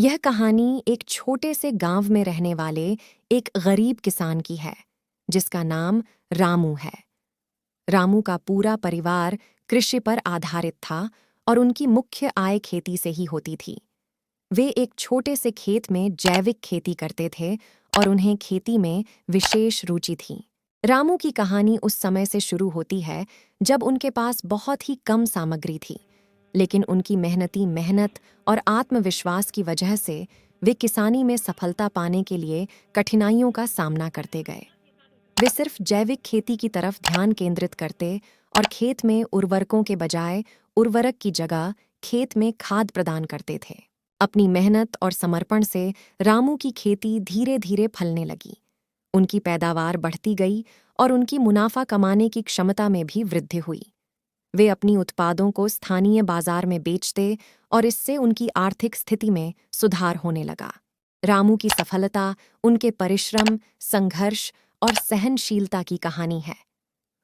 यह कहानी एक छोटे से गांव में रहने वाले एक गरीब किसान की है, जिसका नाम रामू है। रामू का पूरा परिवार कृषि पर आधारित था और उनकी मुख्य आय खेती से ही होती थी। वे एक छोटे से खेत में जैविक खेती करते थे और उन्हें खेती में विशेष रुचि थी। रामू की कहानी उस समय से शुरू होती है जब उनके पास बहुत ही कम सामग्री थी, लेकिन उनकी मेहनत और आत्मविश्वास की वजह से वे किसानी में सफलता पाने के लिए कठिनाइयों का सामना करते गए। वे सिर्फ जैविक खेती की तरफ ध्यान केंद्रित करते और खेत में उर्वरकों के बजाय उर्वरक की जगह खेत में खाद प्रदान करते थे। अपनी मेहनत और समर्पण से रामू की खेती धीरे धीरे फलने लगी। उनकी पैदावार बढ़ती गई और उनकी मुनाफा कमाने की क्षमता में भी वृद्धि हुई। वे अपनी उत्पादों को स्थानीय बाजार में बेचते और इससे उनकी आर्थिक स्थिति में सुधार होने लगा। रामू की सफलता उनके परिश्रम, संघर्ष और सहनशीलता की कहानी है।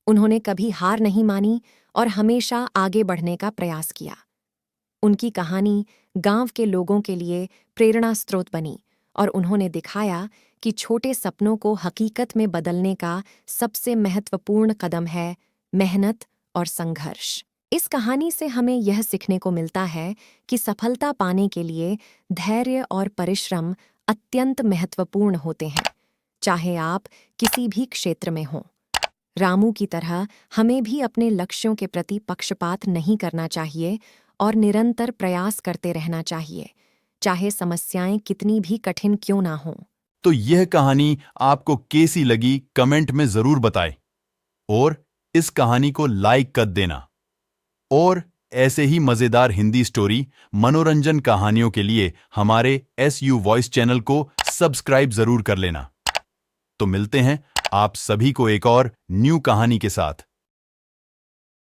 उन्होंने कभी हार नहीं मानी और हमेशा आगे बढ़ने का प्रयास किया। उनकी कहानी गांव के लोगों के लिए प्रेरणा स्रोत बनी और उन्होंने दिखाया कि छोटे सपनों को हकीकत में बदलने का सबसे महत्वपूर्ण कदम है मेहनत और संघर्ष। इस कहानी से हमें यह सीखने को मिलता है कि सफलता पाने के लिए धैर्य और परिश्रम अत्यंत महत्वपूर्ण होते हैं, चाहे आप किसी भी क्षेत्र में हों। रामू की तरह हमें भी अपने लक्ष्यों के प्रति पक्षपात नहीं करना चाहिए और निरंतर प्रयास करते रहना चाहिए, चाहे समस्याएं कितनी भी कठिन क्यों ना हों। तो यह कहानी आपको कैसी लगी कमेंट में जरूर बताएं और इस कहानी को लाइक कर देना। और ऐसे ही मजेदार हिंदी स्टोरी मनोरंजन कहानियों के लिए हमारे SU वॉइस चैनल को सब्सक्राइब जरूर कर लेना। तो मिलते हैं आप सभी को एक और न्यू कहानी के साथ।